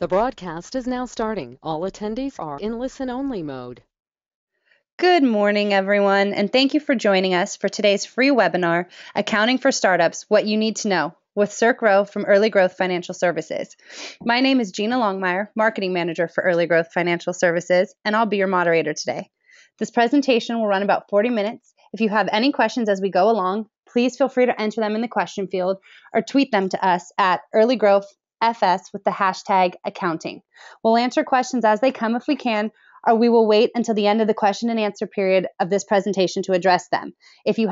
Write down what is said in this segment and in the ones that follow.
The broadcast is now starting. All attendees are in listen-only mode. Good morning, everyone, and thank you for joining us for today's free webinar, Accounting for Startups, What You Need to Know, with Cirque Rowe from Early Growth Financial Services. My name is Gina Longmire, Marketing Manager for Early Growth Financial Services, and I'll be your moderator today. This presentation will run about 40 minutes. If you have any questions as we go along, please feel free to enter them in the question field or tweet them to us at Early Growth FS with the hashtag accounting. We'll answer questions as they come if we can, or we will wait until the end of the question and answer period of this presentation to address them. If we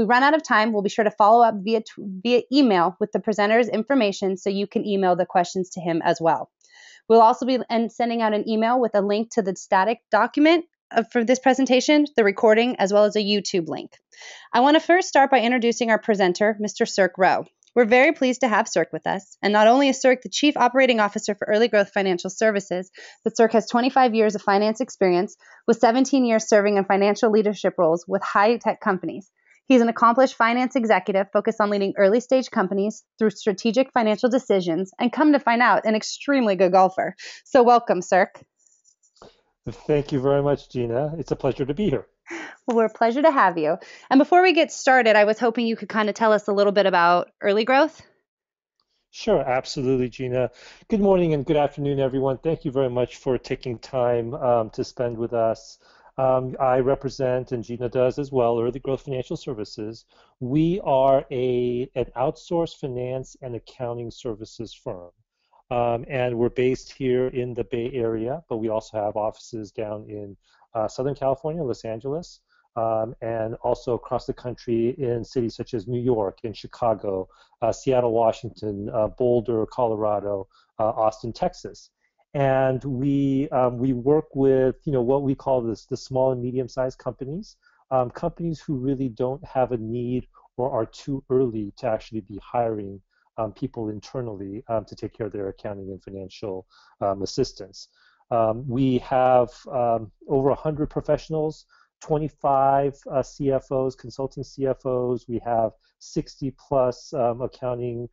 run out of time, we'll be sure to follow up via email with the presenter's information so you can email the questions to him as well. We'll also be sending out an email with a link to the static document for this presentation, the recording, as well as a YouTube link. I want to first start by introducing our presenter, Mr. Cirque Rowe. We're very pleased to have Cirque with us, and not only is Cirque the Chief Operating Officer for Early Growth Financial Services, but Cirque has 25 years of finance experience, with 17 years serving in financial leadership roles with high-tech companies. He's an accomplished finance executive focused on leading early-stage companies through strategic financial decisions, and come to find out, an extremely good golfer. So welcome, Cirque. Thank you very much, Gina. It's a pleasure to be here. Well, we're a pleasure to have you. And before we get started, I was hoping you could kind of tell us a little bit about Early Growth. Sure, absolutely, Gina. Good morning and good afternoon, everyone. Thank you very much for taking time to spend with us. I represent, and Gina does as well, Early Growth Financial Services. We are an outsourced finance and accounting services firm. And we're based here in the Bay Area, but we also have offices down in Southern California, Los Angeles, and also across the country in cities such as New York and Chicago, Seattle, Washington, Boulder, Colorado, Austin, Texas. And we work with what we call the small and medium-sized companies, companies who really don't have a need or are too early to actually be hiring people internally to take care of their accounting and financial assistance. We have over 100 professionals, 25 CFOs, consulting CFOs. We have 60 plus accounting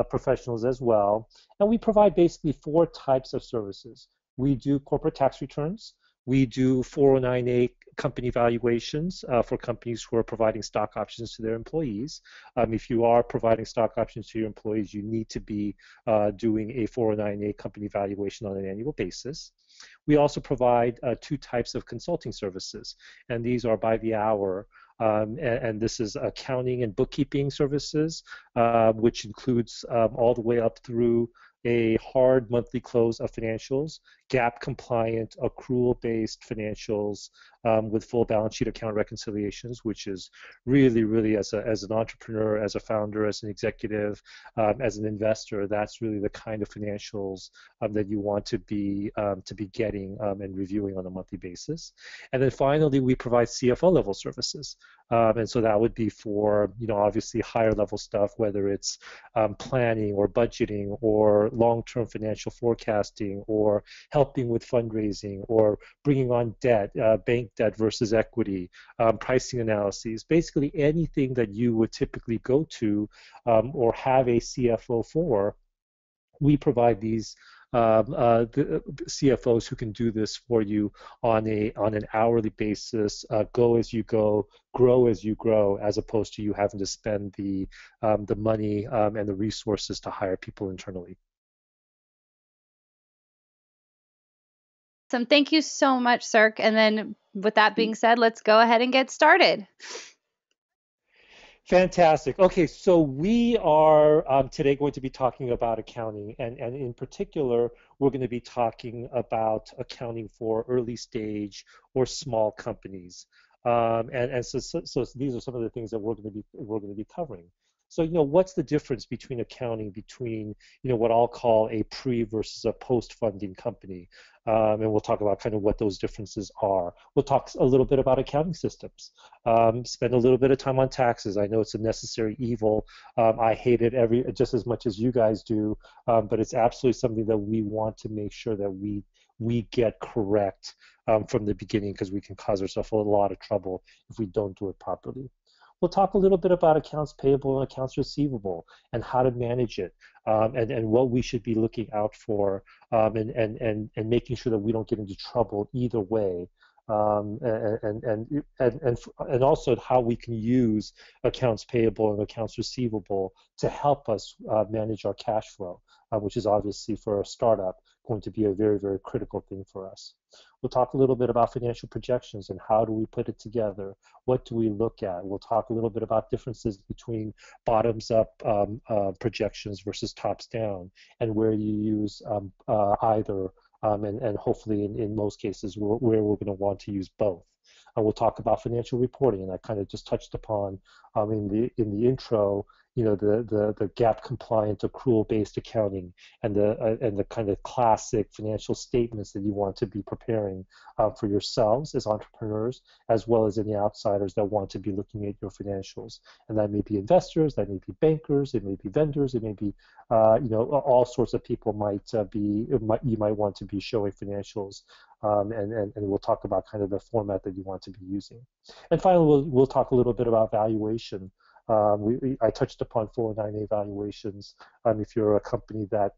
professionals as well. And we provide basically 4 types of services. We do corporate tax returns. We do 409A company valuations for companies who are providing stock options to their employees. If you are providing stock options to your employees, you need to be doing a 409A company valuation on an annual basis. We also provide 2 types of consulting services, and these are by the hour. And this is accounting and bookkeeping services, which includes all the way up through a hard monthly close of financials, GAAP compliant, accrual-based financials with full balance sheet account reconciliations, which is really as an entrepreneur, as a founder, as an executive, as an investor, that's really the kind of financials that you want to be getting and reviewing on a monthly basis. And then finally, we provide CFO level services. And so that would be for, obviously higher level stuff, whether it's planning or budgeting or long-term financial forecasting or helping with fundraising or bringing on debt, bank debt versus equity, pricing analyses, basically anything that you would typically go to or have a CFO for. We provide these the CFOs who can do this for you on an hourly basis, go as you go, grow as you grow, as opposed to you having to spend the money and the resources to hire people internally. So thank you so much, Cirque. And then with that being said, let's go ahead and get started. Fantastic. Okay, so we are today going to be talking about accounting, and in particular, we're going to be talking about accounting for early stage or small companies. And so these are some of the things that we're going to be covering. So, what's the difference between accounting between, what I'll call a pre versus a post-funding company? And we'll talk about kind of what those differences are. We'll talk a little bit about accounting systems, spend a little bit of time on taxes. I know it's a necessary evil. I hate it just as much as you guys do, but it's absolutely something that we want to make sure that we get correct from the beginning, because we can cause ourselves a lot of trouble if we don't do it properly. We'll talk a little bit about accounts payable and accounts receivable and how to manage it, and what we should be looking out for, and making sure that we don't get into trouble either way. And also how we can use accounts payable and accounts receivable to help us manage our cash flow, which is obviously for a startup going to be a very, very critical thing for us. We'll talk a little bit about financial projections and how do we put it together. What do we look at? We'll talk a little bit about differences between bottoms-up projections versus tops-down, and where you use either, and hopefully in most cases where we're going to want to use both. We'll talk about financial reporting, and I kind of just touched upon in the intro, the GAAP compliant accrual based accounting and the kind of classic financial statements that you want to be preparing for yourselves as entrepreneurs, as well as any outsiders that want to be looking at your financials. And that may be investors, that may be bankers, it may be vendors, it may be all sorts of people you might want to be showing financials, and we'll talk about kind of the format that you want to be using. And finally, we'll talk a little bit about valuation. I touched upon 409A valuations. If you're a company that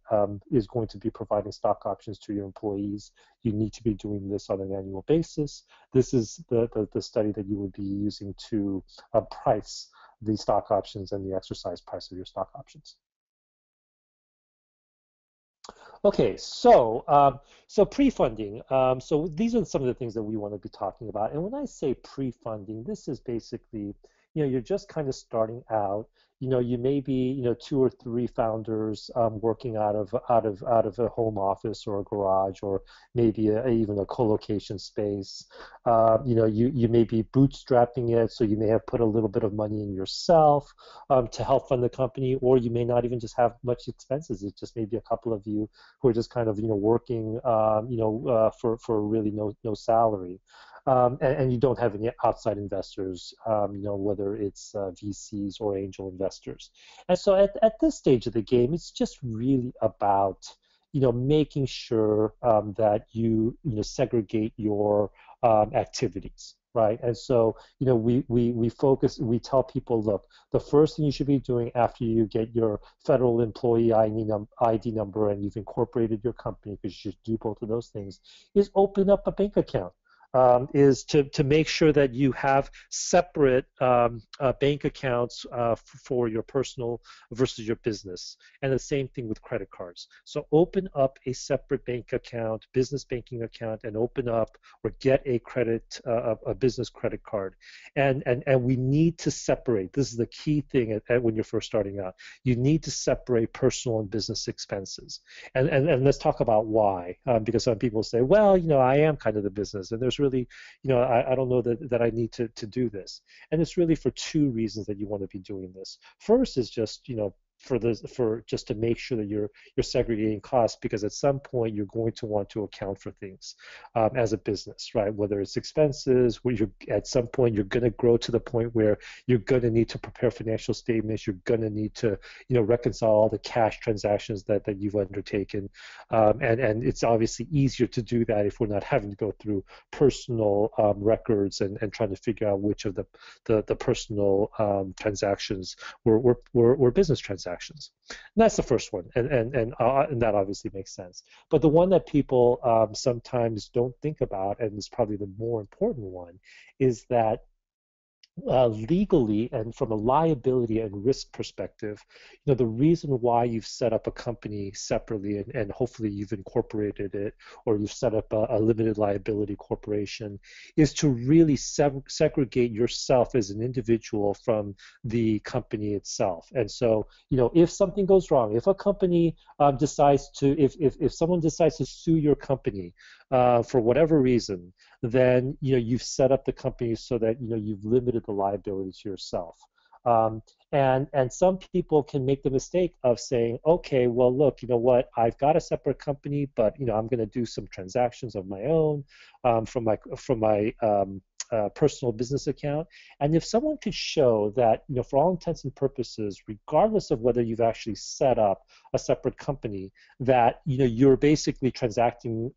is going to be providing stock options to your employees, you need to be doing this on an annual basis. This is the study that you would be using to price the stock options and the exercise price of your stock options. Okay, so pre-funding. So these are some of the things that we want to be talking about. And when I say pre-funding, this is basically, you're just kind of starting out. You may be, 2 or 3 founders working out of a home office or a garage, or maybe even a co-location space. You may be bootstrapping it, so you may have put a little bit of money in yourself to help fund the company, or you may not even just have much expenses. It just may be a couple of you who are just kind of working for really no salary. And you don't have any outside investors, whether it's VCs or angel investors. And so at this stage of the game, it's just really about making sure that you segregate your activities, right? And so we tell people, look, the first thing you should be doing after you get your federal employee ID number and you've incorporated your company, because you should do both of those things, is open up a bank account. Is to make sure that you have separate bank accounts for your personal versus your business, and the same thing with credit cards. So open up a separate bank account, business banking account, and open up or get a business credit card. And we need to separate. This is the key thing when you're first starting out. You need to separate personal and business expenses. And let's talk about why, because some people say, well, I am kind of the business, and there's really, I don't know that I need to do this. And it's really for 2 reasons that you want to be doing this. First is just, for just to make sure that you're segregating costs, because at some point you're going to want to account for things as a business, right? Whether it's expenses, at some point you're going to grow to the point where you're going to need to prepare financial statements, you're going to need to reconcile all the cash transactions that you've undertaken, and it's obviously easier to do that if we're not having to go through personal records and trying to figure out which of the personal transactions were business transactions. And that's the first one, and that obviously makes sense. But the one that people sometimes don't think about, and is probably the more important one, is that legally and from a liability and risk perspective, the reason why you've set up a company separately and hopefully you've incorporated it, or you've set up a limited liability corporation, is to really segregate yourself as an individual from the company itself. And so, if something goes wrong, if a company if someone decides to sue your company for whatever reason, then you've set up the company so that you've limited the liability to yourself. And some people can make the mistake of saying, okay, well, look, what, I've got a separate company, but I'm going to do some transactions of my own from my personal business account. And if someone could show that, for all intents and purposes, regardless of whether you've actually set up a separate company, that you're basically transacting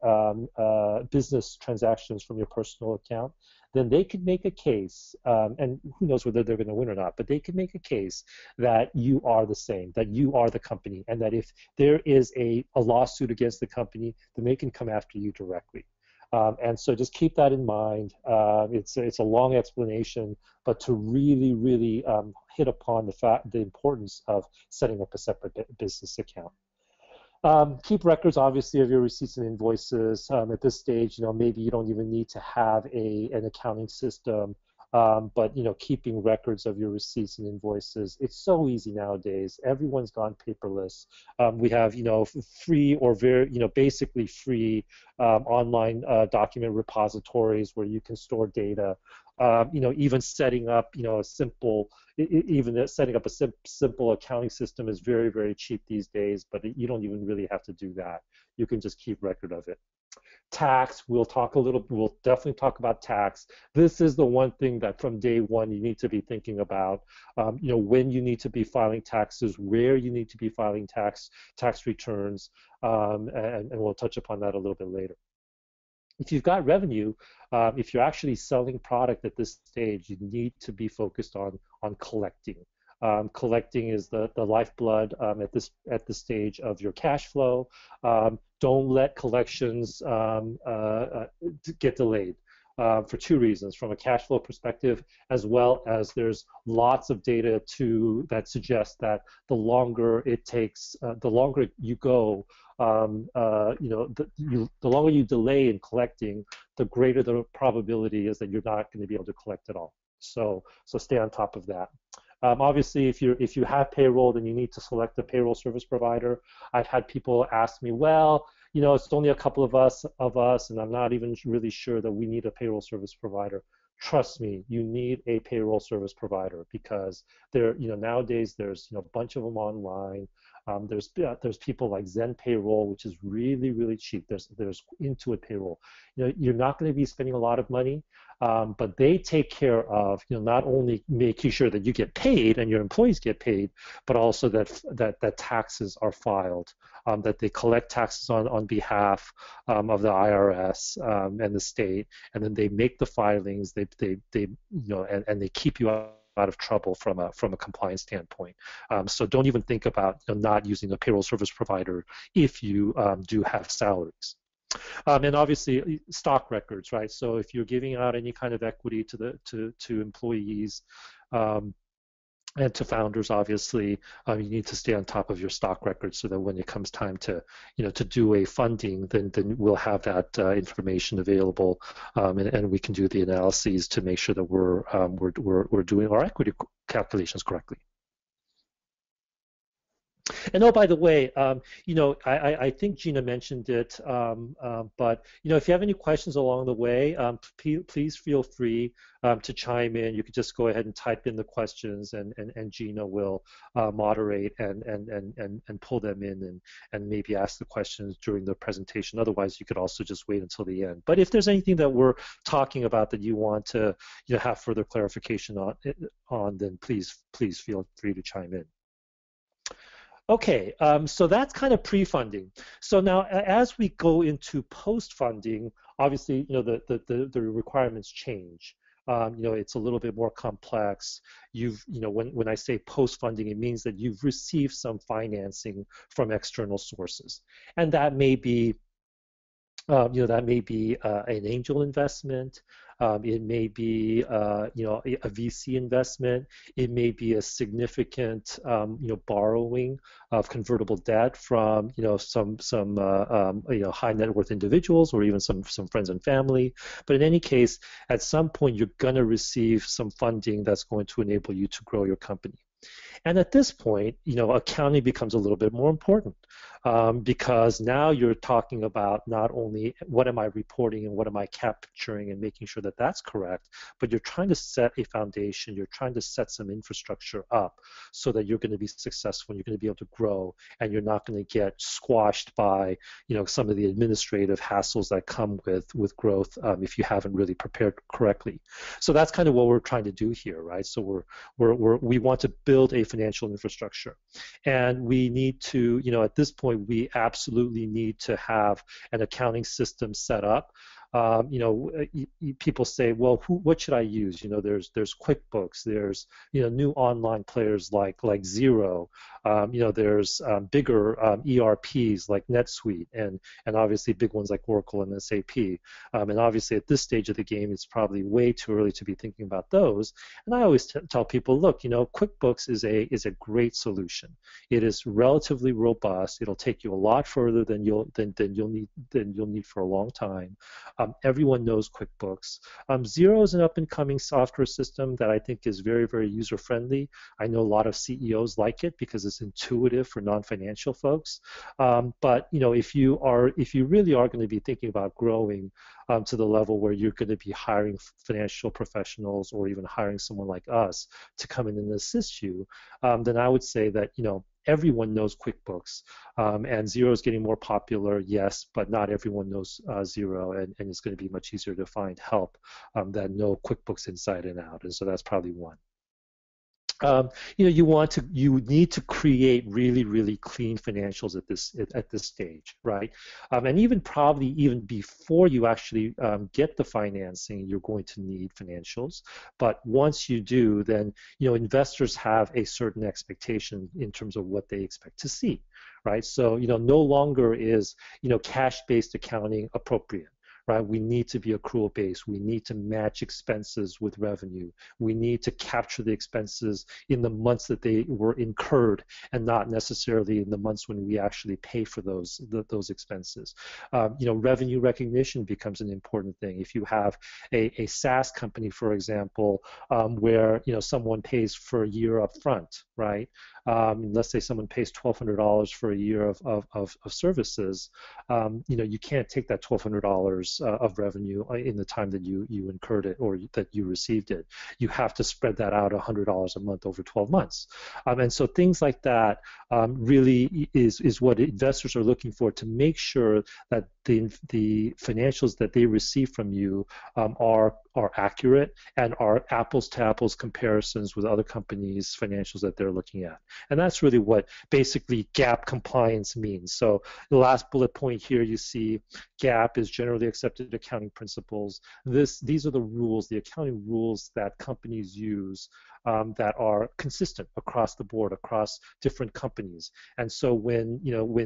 business transactions from your personal account, then they could make a case, and who knows whether they're going to win or not, but they could make a case that you are the same, that you are the company, and that if there is a lawsuit against the company, then they can come after you directly. And so just keep that in mind. It's a long explanation, but to really hit upon the importance of setting up a separate business account. Keep records, obviously, of your receipts and invoices. At this stage, maybe you don't even need to have an accounting system, but keeping records of your receipts and invoices, it's so easy nowadays. Everyone's gone paperless. We have, free or very, basically free online document repositories where you can store data. Even setting up, a simple, even setting up a simple accounting system is very cheap these days, but you don't even really have to do that. You can just keep record of it. Tax, we'll definitely talk about tax. This is the one thing that from day one you need to be thinking about, when you need to be filing taxes, where you need to be filing tax returns, and we'll touch upon that a little bit later. If you've got revenue, if you're actually selling product at this stage, you need to be focused on collecting. Collecting is the lifeblood at this stage of your cash flow. Don't let collections get delayed. For two reasons: from a cash flow perspective, as well as there's lots of data that suggests that the longer it takes, the longer you go, the longer you delay in collecting, the greater the probability is that you're not going to be able to collect at all. So stay on top of that. Obviously, if you have payroll, then you need to select a payroll service provider. I've had people ask me, well, it's only a couple of us, and I'm not even really sure that we need a payroll service provider. Trust me, you need a payroll service provider, because nowadays there's a bunch of them online. There's people like Zen Payroll, which is really cheap. There's Intuit Payroll. You're not going to be spending a lot of money, but they take care of not only making sure that you get paid and your employees get paid, but also that taxes are filed, that they collect taxes on behalf of the IRS and the state, and then they make the filings. They and they keep you out of trouble from a compliance standpoint. So don't even think about not using a payroll service provider if you do have salaries. And obviously stock records, right? So if you're giving out any kind of equity to employees and to founders, obviously, you need to stay on top of your stock records so that when it comes time to do a funding, then we'll have that information available, and we can do the analyses to make sure that we're doing our equity calculations correctly. And oh, by the way, I think Gina mentioned it, but if you have any questions along the way, please feel free to chime in. You could just go ahead and type in the questions, and Gina will moderate and pull them in and maybe ask the questions during the presentation. Otherwise, you could also just wait until the end. But if there's anything that we're talking about that you want to have further clarification on, then please feel free to chime in. Okay, so that's kind of pre-funding. So now, as we go into post-funding, obviously, the requirements change. It's a little bit more complex. When I say post-funding, it means that you've received some financing from external sources, and that may be an angel investment. It may be a VC investment. It may be a significant borrowing of convertible debt from some high net worth individuals, or even some friends and family. But in any case, at some point you're going to receive some funding that's going to enable you to grow your company. And at this point, accounting becomes a little bit more important, because now you're talking about not only what am I reporting and what am I capturing and making sure that that's correct, but you're trying to set a foundation, you're trying to set some infrastructure up so that you're going to be successful, and you're going to be able to grow, and you're not going to get squashed by some of the administrative hassles that come with growth if you haven't really prepared correctly. So that's kind of what we're trying to do here, right? So we want to build a financial infrastructure, and we need to, at this point, we absolutely need to have an accounting system set up. People say, well, what should I use? There's QuickBooks, there's new online players like Xero, there's bigger ERPs like NetSuite, and obviously big ones like Oracle and SAP. And obviously at this stage of the game, it's probably way too early to be thinking about those. And I always tell people, look, QuickBooks is a great solution. It is relatively robust. It'll take you a lot further than you'll need for a long time. Everyone knows QuickBooks. Xero is an up-and-coming software system that I think is very, very user-friendly. I know a lot of CEOs like it because it's intuitive for non-financial folks. But if you really are going to be thinking about growing to the level where you're going to be hiring financial professionals or even hiring someone like us to come in and assist you, then I would say that everyone knows QuickBooks, and Xero is getting more popular, yes, but not everyone knows Xero, and it's going to be much easier to find help that know QuickBooks inside and out, and so that's probably one. You need to create really, really clean financials at this stage, right? And even before you actually get the financing, you're going to need financials. But once you do, then investors have a certain expectation in terms of what they expect to see, right? So no longer is cash-based accounting appropriate. Right? We need to be accrual based. We need to match expenses with revenue. We need to capture the expenses in the months that they were incurred and not necessarily in the months when we actually pay for those expenses. Revenue recognition becomes an important thing. If you have a SaaS company, for example, where someone pays for a year up front, right? Let's say someone pays $1,200 for a year of services, you can't take that $1,200 of revenue in the time that you incurred it or that you received it. You have to spread that out $100 a month over 12 months. And so things like that really is what investors are looking for, to make sure that the financials that they receive from you are accurate and are apples to apples comparisons with other companies' financials that they're looking at. And that's really what basically GAAP compliance means. So the last bullet point here, you see GAAP is generally accepted accounting principles. These are the rules, the accounting rules that companies use that are consistent across the board, across different companies. And so when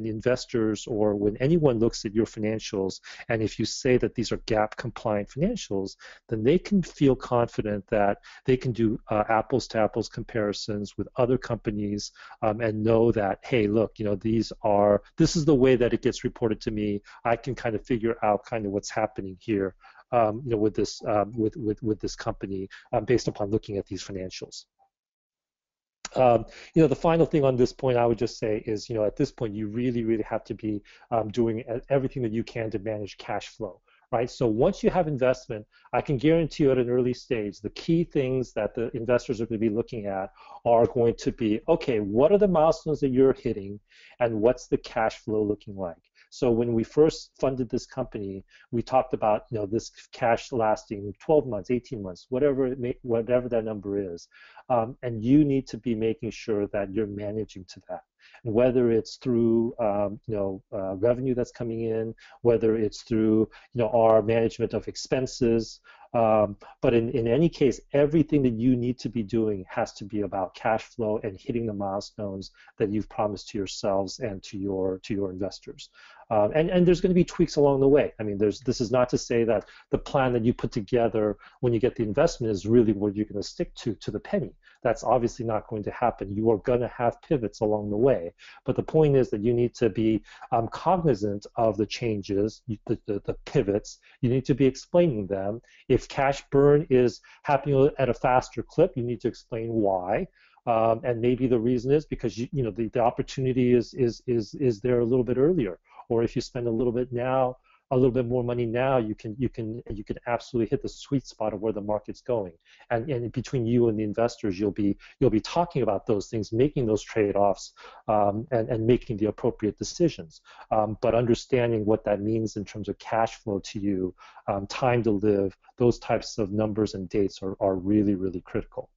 investors or when anyone looks at your financials, and if you say that these are GAAP compliant financials, then they can feel confident that they can do apples to apples comparisons with other companies and know that, hey, look, this is the way that it gets reported to me. I can kind of figure out kind of what's happening here with this company based upon looking at these financials. The final thing on this point I would just say is, at this point you really, really have to be doing everything that you can to manage cash flow. Right? So once you have investment, I can guarantee you at an early stage, the key things that the investors are going to be looking at are going to be, okay, what are the milestones that you're hitting and what's the cash flow looking like? So when we first funded this company, we talked about this cash lasting 12 months, 18 months, whatever that number is, and you need to be making sure that you're managing to that. And whether it's through revenue that's coming in, whether it's through our management of expenses, but in any case, everything that you need to be doing has to be about cash flow and hitting the milestones that you've promised to yourselves and to your investors. And there's going to be tweaks along the way. I mean, this is not to say that the plan that you put together when you get the investment is really what you're going to stick to the penny. That's obviously not going to happen. You are going to have pivots along the way. But the point is that you need to be cognizant of the changes, the pivots. You need to be explaining them. If cash burn is happening at a faster clip, you need to explain why. And maybe the reason is because the opportunity is there a little bit earlier. Or if you spend a little bit more money now, you can absolutely hit the sweet spot of where the market's going. And between you and the investors, you'll be talking about those things, making those trade-offs, and making the appropriate decisions. But understanding what that means in terms of cash flow to you, time to live, those types of numbers and dates are really, really critical.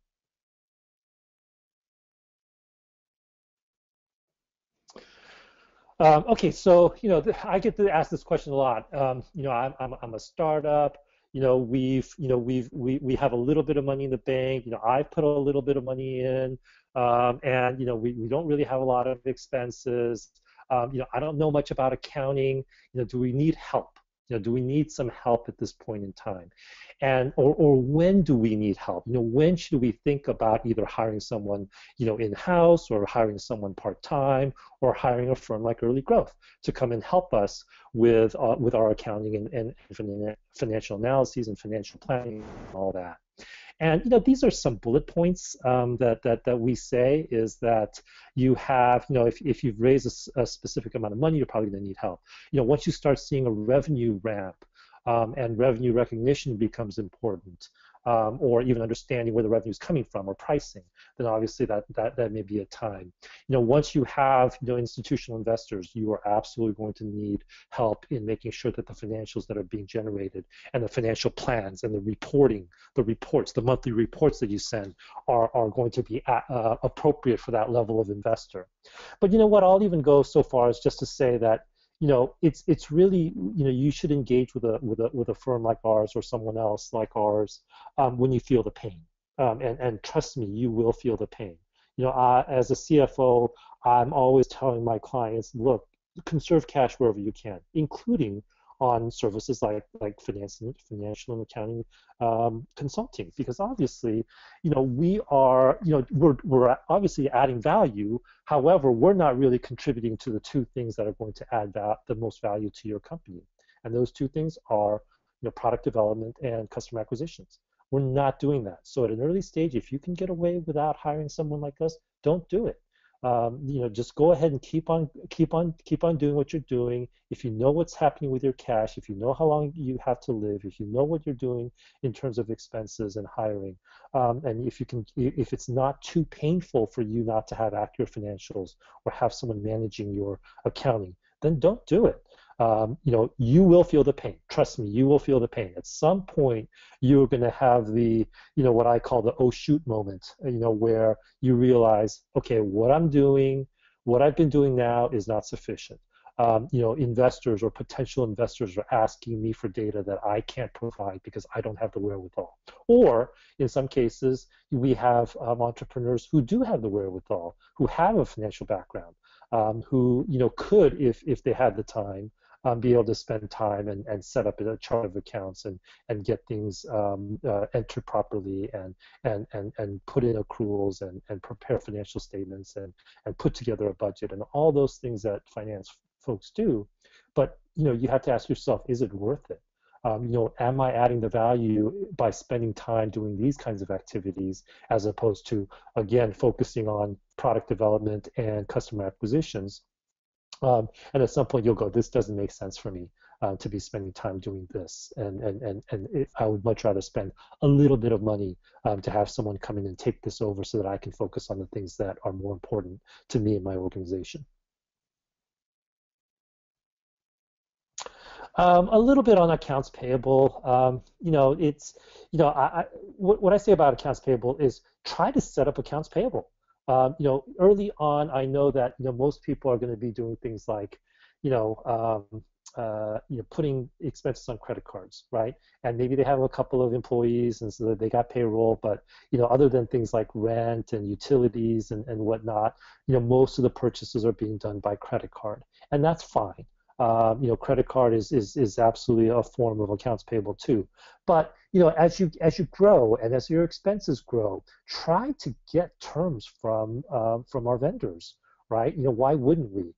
Okay, so I get to ask this question a lot. I'm a startup. We have a little bit of money in the bank. I've put a little bit of money in, and we don't really have a lot of expenses. I don't know much about accounting. Do we need help? Do we need some help at this point in time? And or when do we need help? When should we think about either hiring someone, in-house or hiring someone part-time or hiring a firm like Early Growth to come and help us with our accounting and financial analyses and financial planning and all that. And these are some bullet points that we say is that you have, if you've raised a specific amount of money, you're probably going to need help. Once you start seeing a revenue ramp and revenue recognition becomes important, or even understanding where the revenue is coming from or pricing, then obviously that may be a time. Once you have institutional investors, you are absolutely going to need help in making sure that the financials that are being generated and the financial plans and the reports, the monthly reports that you send are going to be appropriate for that level of investor. But you know what? I'll even go so far as just to say that it's really you should engage with a firm like ours or someone else like ours when you feel the pain, and trust me, you will feel the pain. As a CFO, I'm always telling my clients, look, conserve cash wherever you can, including on services like financial and accounting consulting, because obviously, we're obviously adding value. However, we're not really contributing to the two things that are going to add the most value to your company, and those two things are, product development and customer acquisitions. We're not doing that. So at an early stage, if you can get away without hiring someone like us, don't do it. Just go ahead and keep on doing what you're doing. If you know what's happening with your cash, if you know how long you have to live, if you know what you're doing in terms of expenses and hiring, and if it's not too painful for you not to have accurate financials or have someone managing your accounting, then don't do it. You will feel the pain. Trust me, you will feel the pain. At some point, you're going to have what I call the oh shoot moment, where you realize, okay, what I've been doing now is not sufficient. Investors or potential investors are asking me for data that I can't provide because I don't have the wherewithal. Or in some cases, we have entrepreneurs who do have the wherewithal, who have a financial background, who could, if they had the time, be able to spend time and set up a chart of accounts and get things entered properly and put in accruals and prepare financial statements and put together a budget and all those things that finance folks do. But you have to ask yourself, is it worth it? Am I adding the value by spending time doing these kinds of activities as opposed to, again, focusing on product development and customer acquisitions? And at some point you'll go, this doesn't make sense for me to be spending time doing this. And I would much rather spend a little bit of money to have someone come in and take this over so that I can focus on the things that are more important to me and my organization. A little bit on accounts payable. What I say about accounts payable is try to set up accounts payable. Early on, I know that most people are going to be doing things like, putting expenses on credit cards, right? And maybe they have a couple of employees, and so that they got payroll. But other than things like rent and utilities and whatnot, most of the purchases are being done by credit card, and that's fine. Credit card is absolutely a form of accounts payable too. But as you grow and as your expenses grow, try to get terms from our vendors, right? Why wouldn't we?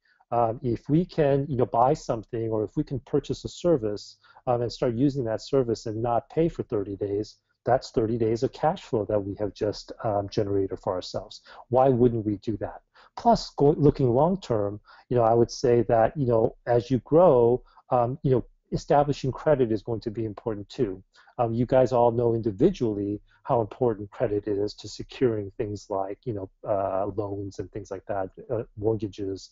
If we can buy something, or if we can purchase a service and start using that service and not pay for 30 days, that's 30 days of cash flow that we have just generated for ourselves. Why wouldn't we do that? Plus, looking long term, I would say that as you grow, establishing credit is going to be important too. You guys all know individually how important credit is to securing things like loans and things like that, mortgages,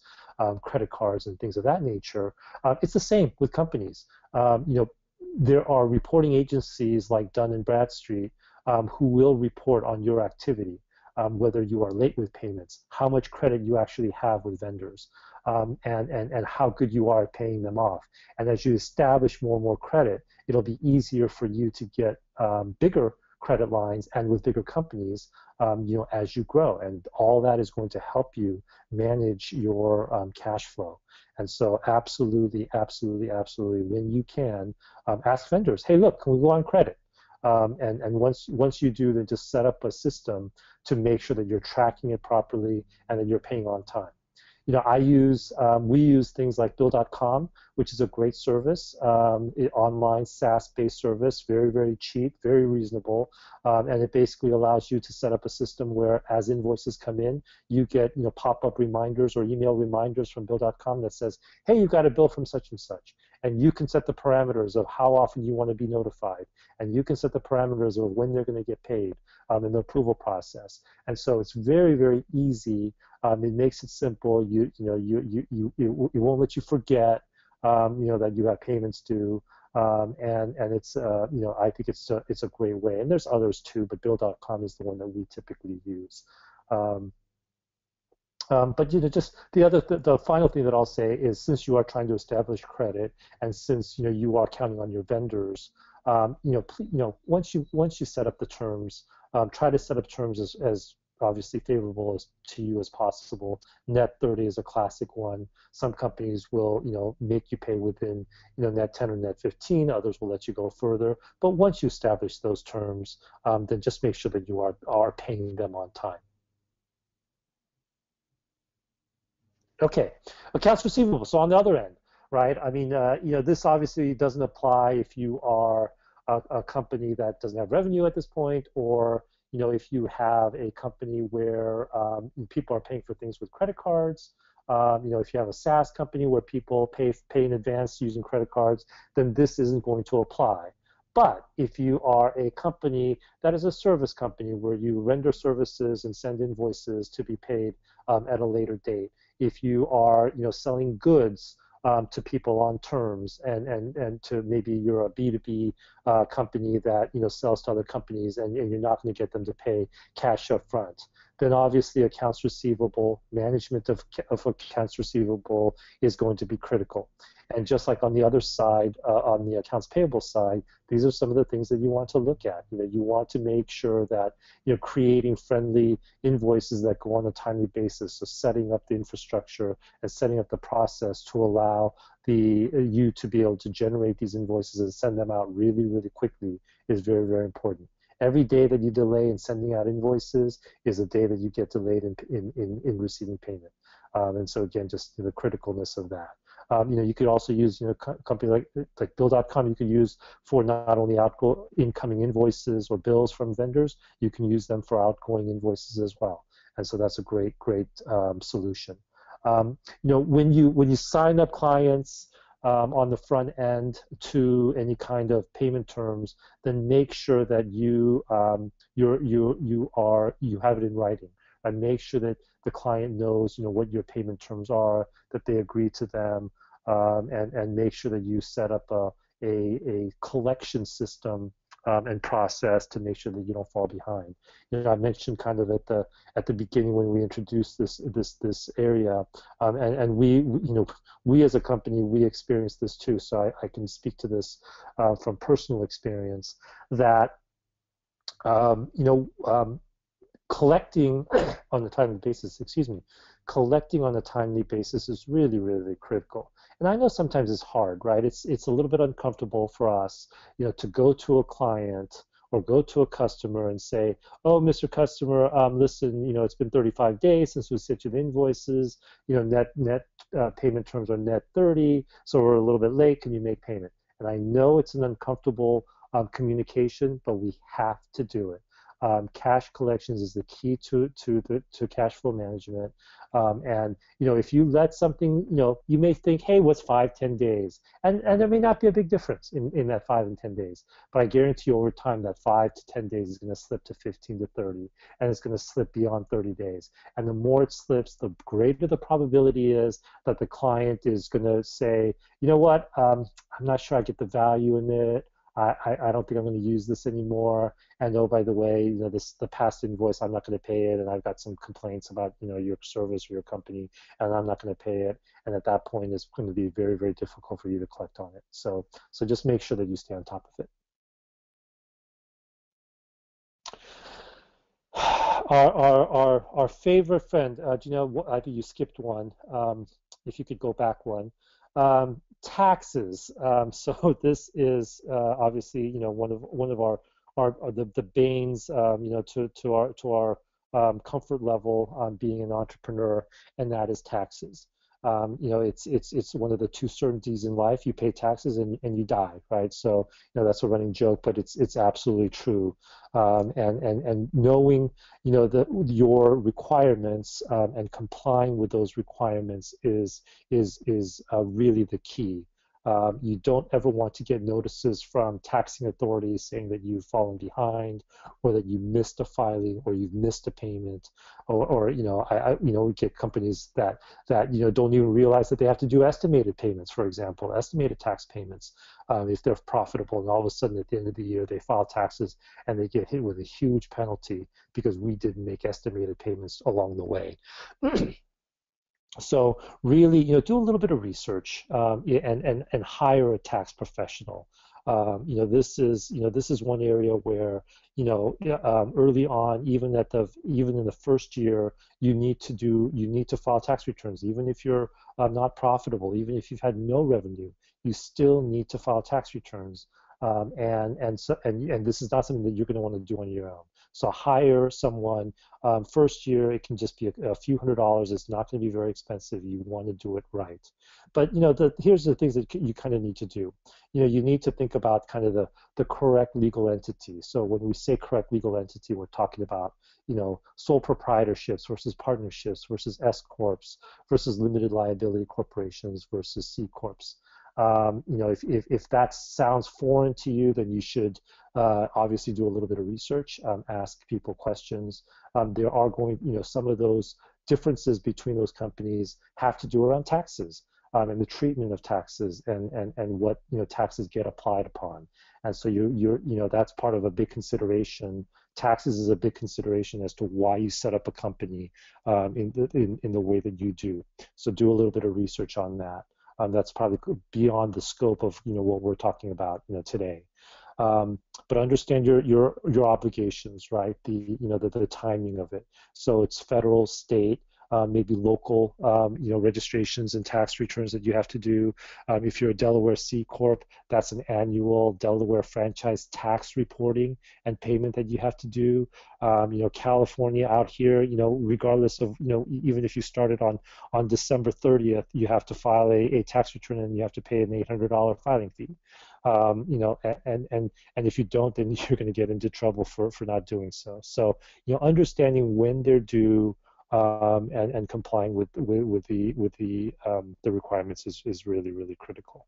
credit cards, and things of that nature. It's the same with companies. There are reporting agencies like Dun and Bradstreet who will report on your activity. Whether you are late with payments, how much credit you actually have with vendors, and how good you are at paying them off. And as you establish more and more credit, it'll be easier for you to get bigger credit lines and with bigger companies, as you grow. And all that is going to help you manage your cash flow. And so absolutely, absolutely, absolutely, when you can, ask vendors, hey, look, can we go on credit? And once you do, then just set up a system to make sure that you're tracking it properly and that you're paying on time. We use things like Bill.com, which is a great service, online SaaS-based service, very, very cheap, very reasonable, and it basically allows you to set up a system where, as invoices come in, you get pop-up reminders or email reminders from Bill.com that says, hey, you got a bill from such and such, and you can set the parameters of how often you want to be notified, and you can set the parameters of when they're going to get paid in the approval process. And so it's very, very easy. It makes it simple. It won't let you forget, that you have payments due, and it's I think it's a great way. And there's others too, but Bill.com is the one that we typically use. But just the final thing that I'll say is, since you are trying to establish credit, and since you are counting on your vendors, once you set up the terms, try to set up terms as obviously favorable to you as possible. Net 30 is a classic one. Some companies will make you pay within net 10 or net 15. Others will let you go further. But once you establish those terms, then just make sure that you are paying them on time. Okay, accounts receivable. So on the other end, right? I mean, this obviously doesn't apply if you are a company that doesn't have revenue at this point, or if you have a company where people are paying for things with credit cards. If you have a SaaS company where people pay in advance using credit cards, then this isn't going to apply. But if you are a company that is a service company where you render services and send invoices to be paid at a later date, if you are selling goods to people on terms, and to maybe you're a B2B company that sells to other companies, and you're not going to get them to pay cash up front, then obviously accounts receivable, management of accounts receivable is going to be critical. And just like on the other side, on the accounts payable side, these are some of the things that you want to look at. You want to make sure that creating friendly invoices that go on a timely basis. So setting up the infrastructure and setting up the process to allow you to be able to generate these invoices and send them out really, really quickly is very, very important. Every day that you delay in sending out invoices is a day that you get delayed in receiving payment. And so again, just the criticalness of that. You could also use company like Bill.com. You could use for not only incoming invoices or bills from vendors. You can use them for outgoing invoices as well. And so that's a great solution. When you sign up clients on the front end to any kind of payment terms, then make sure that you have it in writing, and make sure that the client knows what your payment terms are, that they agree to them, and make sure that you set up a collection system and process to make sure that you don't fall behind. I mentioned kind of at the beginning when we introduced this area, and we as a company, we experienced this too. So I can speak to this from personal experience, that collecting on a timely basis, collecting on a timely basis is really, really critical. And I know sometimes it's hard, right? It's a little bit uncomfortable for us, to go to a client or go to a customer and say, oh, Mr. Customer, listen, it's been 35 days since we sent you the invoices, net payment terms are net 30, so we're a little bit late, can you make payment? And I know it's an uncomfortable communication, but we have to do it. Cash collections is the key to cash flow management. And if you let something, you may think, hey, what's 5-10 days? And there may not be a big difference in that 5 and 10 days. But I guarantee you over time that 5 to 10 days is going to slip to 15 to 30, and it's going to slip beyond 30 days. And the more it slips, the greater the probability is that the client is going to say, you know what, I'm not sure I get the value in it. I don't think I'm going to use this anymore. And oh, by the way, the past invoice, I'm not going to pay it, and I've got some complaints about your service or your company, and I'm not going to pay it. And at that point, it's going to be very, very difficult for you to collect on it. So just make sure that you stay on top of it. Our favorite friend, do you know what? I think you skipped one. If you could go back one, taxes. So this is obviously one of our the banes to our comfort level being an entrepreneur, and that is taxes. It's one of the two certainties in life. You pay taxes and you die, right? So that's a running joke, but it's absolutely true. And knowing your requirements and complying with those requirements is really the key. You don't ever want to get notices from taxing authorities saying that you've fallen behind, or that you missed a filing, or you've missed a payment, or we get companies that don't even realize that they have to do estimated payments, for example, estimated tax payments, if they're profitable, and all of a sudden at the end of the year they file taxes and they get hit with a huge penalty because we didn't make estimated payments along the way. So really, do a little bit of research, and hire a tax professional. This is one area where early on, even in the first year, you need to file tax returns, even if you're not profitable, even if you've had no revenue, you still need to file tax returns. And this is not something that you're going to want to do on your own. So hire someone. First year, it can just be a few $100s. It's not going to be very expensive. You want to do it right. But here's the things that you kind of need to do. You need to think about kind of the correct legal entity. So when we say correct legal entity, we're talking about sole proprietorships versus partnerships versus S corps versus limited liability corporations versus C corps. If that sounds foreign to you, then you should obviously do a little bit of research, ask people questions. There are some of those differences between those companies have to do around taxes, and the treatment of taxes, and what taxes get applied upon. And so that's part of a big consideration. Taxes is a big consideration as to why you set up a company in the way that you do. So do a little bit of research on that. That's probably beyond the scope of what we're talking about today. But understand your obligations, right? The timing of it. So it's federal, state, maybe local, registrations and tax returns that you have to do. If you're a Delaware C Corp, that's an annual Delaware franchise tax reporting and payment that you have to do. California out here, regardless of, even if you started on December 30th, you have to file a tax return and you have to pay an $800 filing fee. And if you don't, then you're going to get into trouble for not doing so. So, understanding when they're due, and complying with the requirements is really, really critical.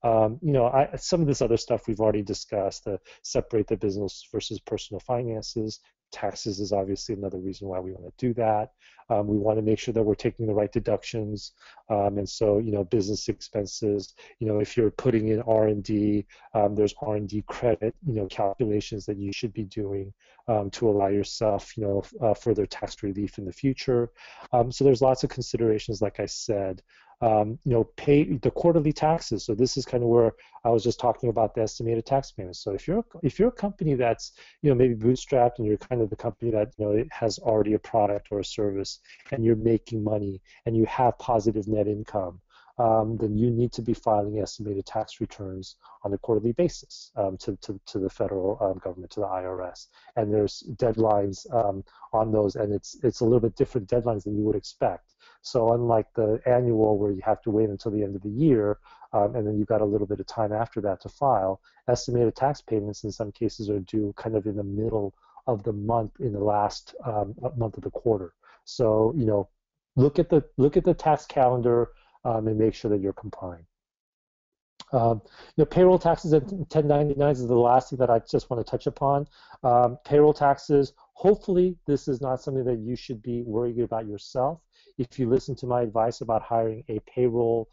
Some of this other stuff we've already discussed, separate the business versus personal finances. Taxes is obviously another reason why we want to do that. We want to make sure that we're taking the right deductions. And so, business expenses, if you're putting in R&D, there's R&D credit, calculations that you should be doing to allow yourself, further tax relief in the future. So there's lots of considerations, like I said. Pay the quarterly taxes. So this is kind of where I was just talking about the estimated tax payments. So if you're a company that's maybe bootstrapped, and you're kind of the company that it has already a product or a service, and you're making money and you have positive net income, then you need to be filing estimated tax returns on a quarterly basis to the federal government, to the IRS. And there's deadlines on those, and it's a little bit different deadlines than you would expect. So unlike the annual, where you have to wait until the end of the year, and then you've got a little bit of time after that to file, estimated tax payments in some cases are due kind of in the middle of the month, in the last month of the quarter. So look at the tax calendar, and make sure that you're complying. Payroll taxes and 1099s is the last thing that I just want to touch upon. Payroll taxes, hopefully this is not something that you should be worried about yourself. if you listen to my advice about hiring a payroll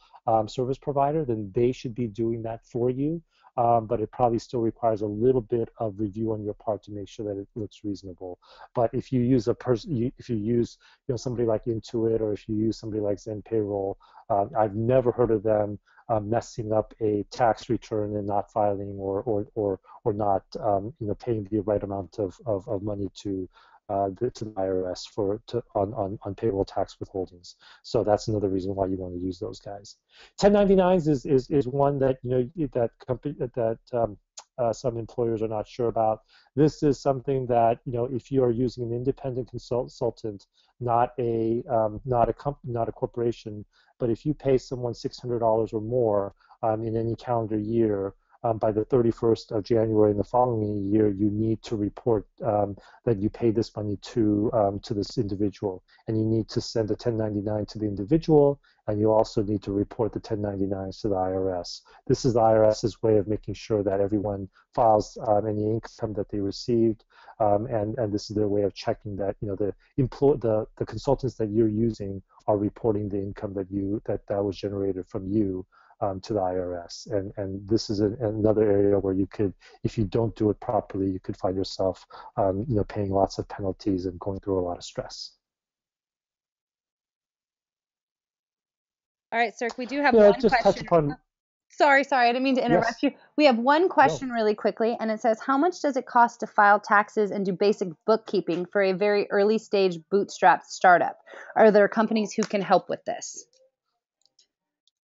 service provider, then they should be doing that for you. But it probably still requires a little bit of review on your part to make sure that it looks reasonable. But if you use if you use somebody like Intuit, or if you use somebody like Zen Payroll, I've never heard of them messing up a tax return and not filing, or not paying the right amount of money to the IRS on payroll tax withholdings. So that's another reason why you want to use those guys. 1099s is one that that company that some employers are not sure about. This is something that if you are using an independent consultant, not not a corporation, but if you pay someone $600 or more in any calendar year, by the 31st of January in the following year, you need to report that you paid this money to this individual, and you need to send a 1099 to the individual, and you also need to report the 1099s to the IRS. This is the IRS's way of making sure that everyone files any income that they received, and this is their way of checking that the consultants that you're using are reporting the income that was generated from you to the IRS. And this is another area where you could, if you don't do it properly, you could find yourself paying lots of penalties and going through a lot of stress. All right, Sir, we do have one just question. touch upon. Sorry, I didn't mean to interrupt you. We have one question really quickly, and it says, how much does it cost to file taxes and do basic bookkeeping for a very early stage bootstrap startup? Are there companies who can help with this?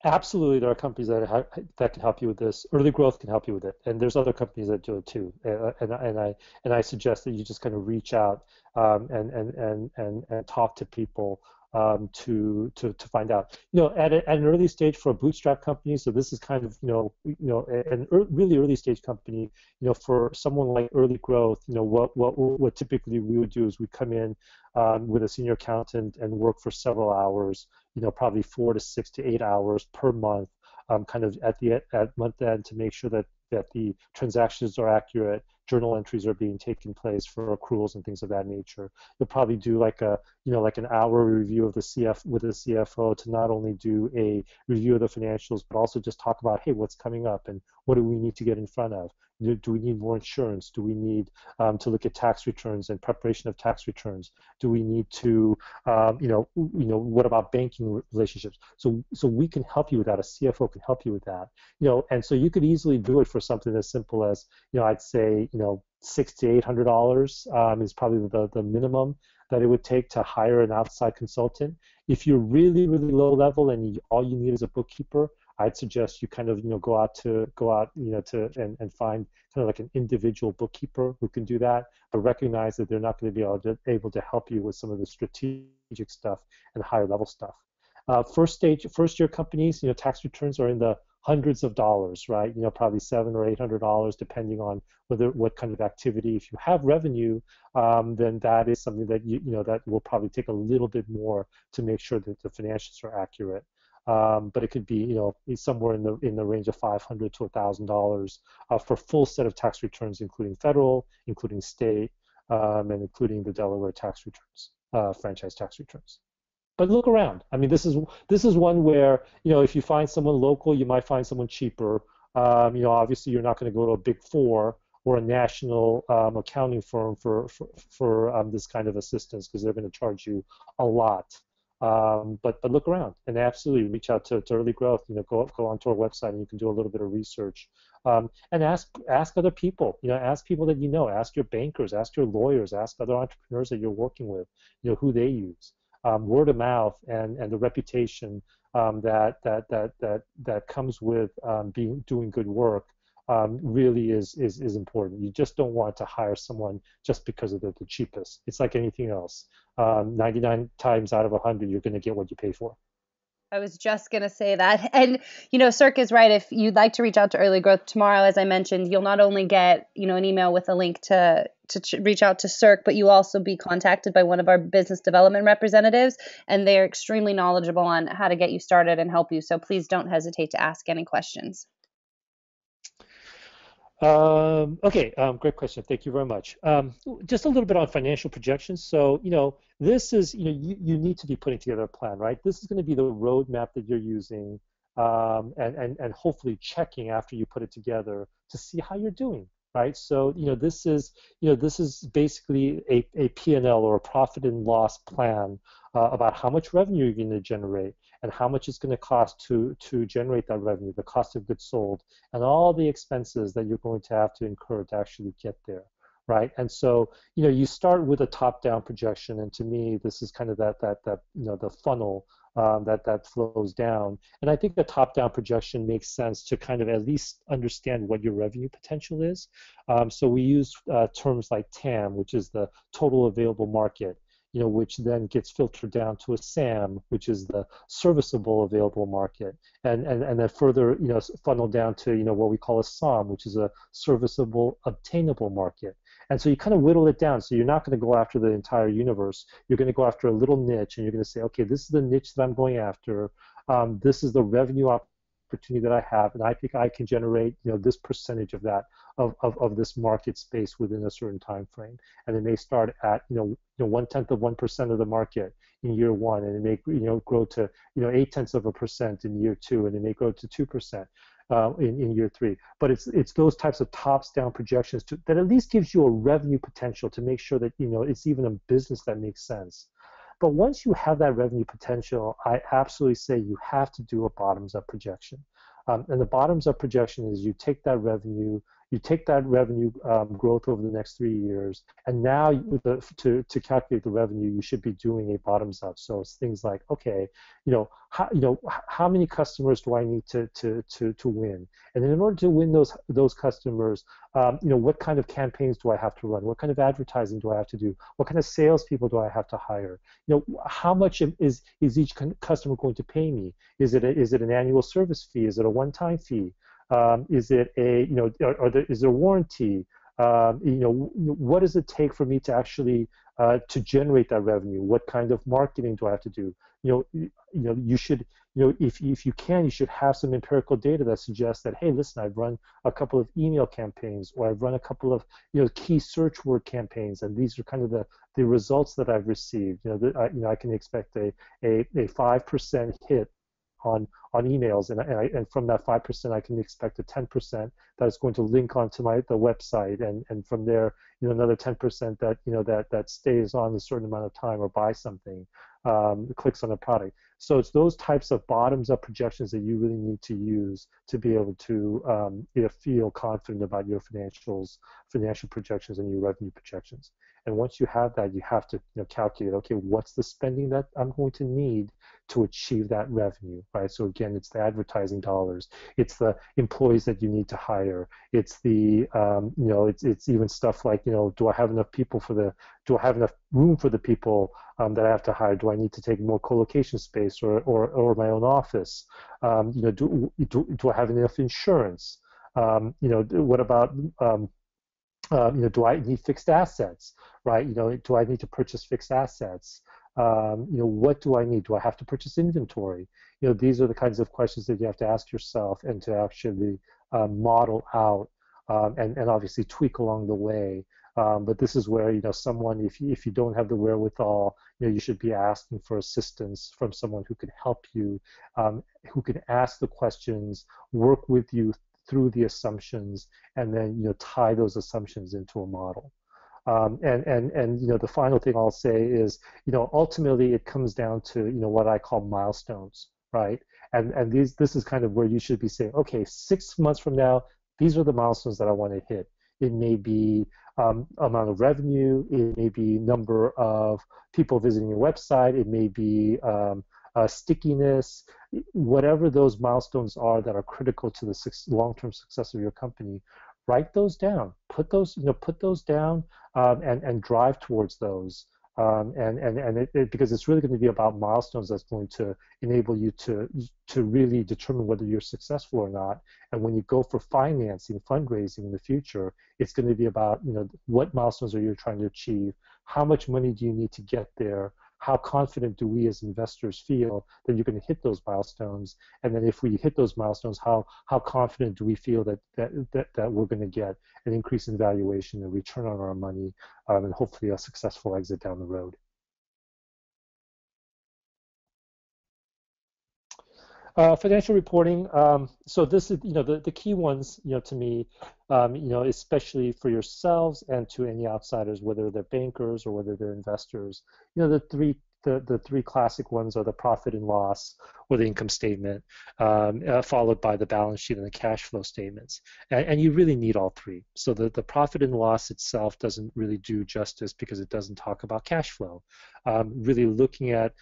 Absolutely, there are companies that can help you with this. Early Growth can help you with it, and there's other companies that do it too. And I suggest that you just kind of reach out and talk to people to find out. At an early stage for a bootstrap company, so this is kind of really early stage company. For someone like Early Growth, what typically we would do is we come in with a senior accountant and work for several hours. Probably 4 to 6 to 8 hours per month, kind of at month end, to make sure that the transactions are accurate, journal entries are being taken place for accruals and things of that nature. You'll probably do like an hour review of the CFO to not only do a review of the financials, but also just talk about, hey, what's coming up and what do we need to get in front of? Do we need more insurance? Do we need to look at tax returns and preparation of tax returns? Do we need to, what about banking relationships? So we can help you with that. A CFO can help you with that. And so you could easily do it for something as simple as, I'd say, $600 to $800 is probably the minimum that it would take to hire an outside consultant. If you're really, really low level and all you need is a bookkeeper, I'd suggest you kind of go out and find kind of like an individual bookkeeper who can do that, but recognize that they're not going to be able to help you with some of the strategic stuff and higher level stuff. First year companies, tax returns are in the hundreds of dollars, right? Probably $700 or $800, depending on what kind of activity. If you have revenue, then that is something that that will probably take a little bit more to make sure that the financials are accurate. But it could be, somewhere in the range of $500 to $1,000 for a full set of tax returns, including federal, including state, and including the Delaware tax returns, franchise tax returns. But look around. I mean, this is one where if you find someone local, you might find someone cheaper. Obviously you're not going to go to a Big Four or a national accounting firm for this kind of assistance, because they're going to charge you a lot. But look around and absolutely reach out to Early Growth. Go onto our website and you can do a little bit of research, and ask other people. Ask people that ask your bankers, ask your lawyers, ask other entrepreneurs that you're working with. Who they use. Word of mouth and the reputation that comes with doing good work really is important. You just don't want to hire someone just because they're the cheapest. It's like anything else. 99 times out of 100, you're going to get what you pay for. I was just going to say that. And, Cirque is right. If you'd like to reach out to Early Growth tomorrow, as I mentioned, you'll not only get, an email with a link to reach out to Cirque, but you'll also be contacted by one of our business development representatives, and they're extremely knowledgeable on how to get you started and help you. So please don't hesitate to ask any questions. Okay, great question. Thank you very much. Just a little bit on financial projections. So, this is, you need to be putting together a plan, right? This is going to be the roadmap that you're using, and hopefully checking after you put it together to see how you're doing, right? So, this is basically a P&L or a profit and loss plan about how much revenue you're going to generate and how much it's going to cost to generate that revenue, the cost of goods sold, and all the expenses that you're going to have to incur to actually get there, right? And so, you start with a top-down projection, and to me, this is kind of that the funnel that flows down. And I think the top-down projection makes sense to kind of at least understand what your revenue potential is. So we use terms like TAM, which is the total available market, which then gets filtered down to a SAM, which is the serviceable available market, and then further, funnel down to, what we call a SOM, which is a serviceable obtainable market. And so you kind of whittle it down. So you're not going to go after the entire universe. You're going to go after a little niche, and you're going to say, okay, this is the niche that I'm going after. This is the revenue opportunity that I have, and I think I can generate, this percentage of that of this market space within a certain time frame. And it may start at, 1/10 of 1% of the market in year one, and it may, grow to, 0.8% in year two, and it may grow to 2%. In year three, but it's those types of tops-down projections that at least gives you a revenue potential to make sure that it's even a business that makes sense. But once you have that revenue potential, I absolutely say you have to do a bottoms-up projection. And the bottoms-up projection is you take that revenue growth over the next 3 years, and now to calculate the revenue, you should be doing a bottoms-up. So it's things like, okay, how many customers do I need to win? And in order to win those customers, what kind of campaigns do I have to run? What kind of advertising do I have to do? What kind of salespeople do I have to hire? How much is each customer going to pay me? Is it an annual service fee? Is it a one-time fee? Is it is there warranty? What does it take for me to actually to generate that revenue? What kind of marketing do I have to do? You should, if you can, you should have some empirical data that suggests that, hey, listen, I've run a couple of email campaigns, or I've run a couple of key search word campaigns, and these are kind of the results that I've received. I can expect a 5% hit on emails, and from that 5%, I can expect a 10% that is going to link onto the website, and from there, another 10% that stays on a certain amount of time or buys something, clicks on a product. So it's those types of bottoms-up projections that you really need to use to be able to feel confident about your financial projections and your revenue projections. And once you have that, you have to calculate, okay, what's the spending that I'm going to need to achieve that revenue, right? So again, it's the advertising dollars, it's the employees that you need to hire, it's the it's even stuff like, do I have enough do I have enough room for the people that I have to hire? Do I need to take more co-location space or my own office? Do I have enough insurance? What about do I need fixed assets, right? Do I need to purchase fixed assets? What do I need? Do I have to purchase inventory? These are the kinds of questions that you have to ask yourself and to actually model out, and obviously tweak along the way. But this is where, someone, if you don't have the wherewithal, you should be asking for assistance from someone who can help you, who can ask the questions, work with you through the assumptions, and then tie those assumptions into a model. And the final thing I'll say is, ultimately it comes down to what I call milestones, right? And this is kind of where you should be saying, okay, 6 months from now, these are the milestones that I want to hit. It may be amount of revenue, it may be number of people visiting your website, it may be stickiness, whatever those milestones are that are critical to the long-term success of your company. Write those down. Put those down, and drive towards those. Because it's really going to be about milestones that's going to enable you to really determine whether you're successful or not. And when you go for financing, fundraising in the future, it's going to be about what milestones are you trying to achieve, how much money do you need to get there, how confident do we as investors feel that you're going to hit those milestones? And then if we hit those milestones, how confident do we feel that we're going to get an increase in valuation, a return on our money, and hopefully a successful exit down the road? Financial reporting. So this is, the key ones, to me, especially for yourselves and to any outsiders, whether they're bankers or whether they're investors. The three classic ones are the profit and loss or the income statement, followed by the balance sheet and the cash flow statements. And you really need all three. So the profit and loss itself doesn't really do justice because it doesn't talk about cash flow. Really looking at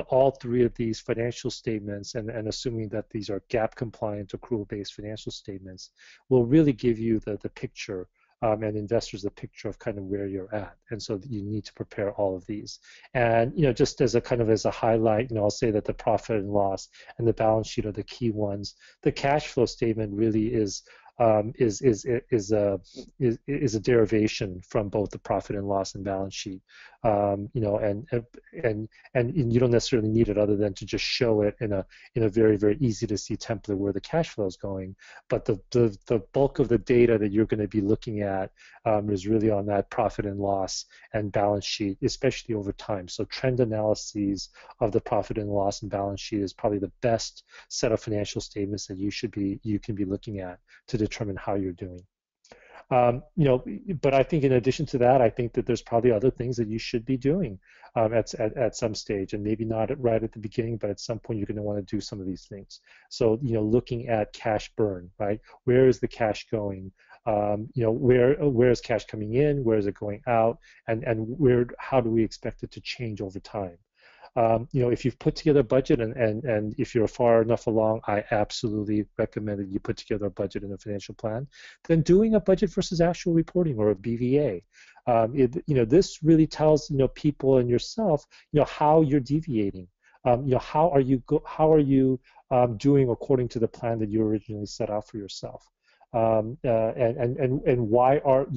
all three of these financial statements and assuming that these are GAAP compliant accrual-based financial statements will really give you the picture and investors the picture of kind of where you're at. And so you need to prepare all of these. And just as a kind of as a highlight, I'll say that the profit and loss and the balance sheet are the key ones. The cash flow statement really is a derivation from both the profit and loss and balance sheet, and you don't necessarily need it other than to just show it in a very, very easy to see template where the cash flow is going. But the bulk of the data that you're going to be looking at is really on that profit and loss and balance sheet, especially over time. So trend analyses of the profit and loss and balance sheet is probably the best set of financial statements that you can be looking at to determine how you're doing. But I think in addition to that, I think that there's probably other things that you should be doing at some stage, and maybe not right at the beginning, but at some point you're going to want to do some of these things. So, looking at cash burn, right? Where is the cash going? Where is cash coming in? Where is it going out? And how do we expect it to change over time? If you've put together a budget and if you're far enough along, I absolutely recommend that you put together a budget and a financial plan. Then doing a budget versus actual reporting or a BVA. This really tells people and yourself how you're deviating. How are you doing according to the plan that you originally set out for yourself? And why are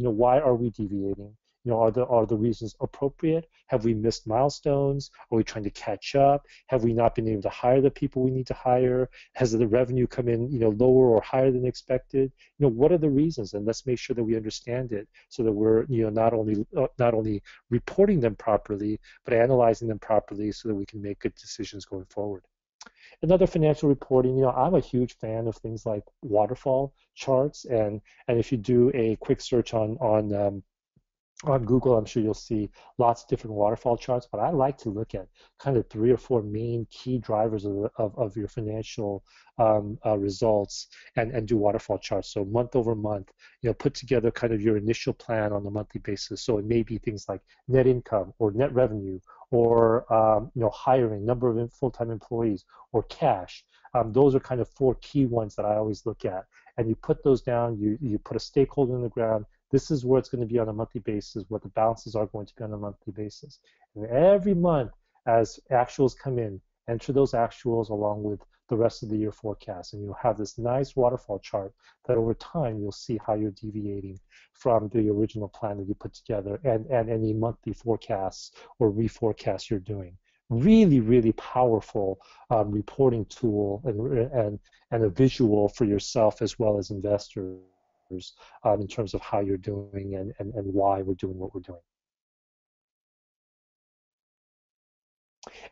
we deviating? Are the reasons appropriate? Have we missed milestones? Are we trying to catch up? Have we not been able to hire the people we need to hire? Has the revenue come in, lower or higher than expected? What are the reasons? And let's make sure that we understand it so that we're, not only reporting them properly, but analyzing them properly so that we can make good decisions going forward. Another financial reporting, I'm a huge fan of things like waterfall charts, and if you do a quick search on Google, I'm sure you'll see lots of different waterfall charts, but I like to look at kind of 3 or 4 main key drivers of your financial results and do waterfall charts. So month over month, put together kind of your initial plan on a monthly basis. So it may be things like net income or net revenue or hiring, number of full-time employees, or cash. Those are kind of 4 key ones that I always look at. And you put those down, you put a stakeholder in the ground. This is where it's going to be on a monthly basis, what the balances are going to be on a monthly basis. And every month, as actuals come in, enter those actuals along with the rest of the year forecast. And you'll have this nice waterfall chart that over time you'll see how you're deviating from the original plan that you put together and any monthly forecasts or reforecasts you're doing. Really, really powerful reporting tool and a visual for yourself as well as investors in terms of how you're doing and why we're doing what we're doing.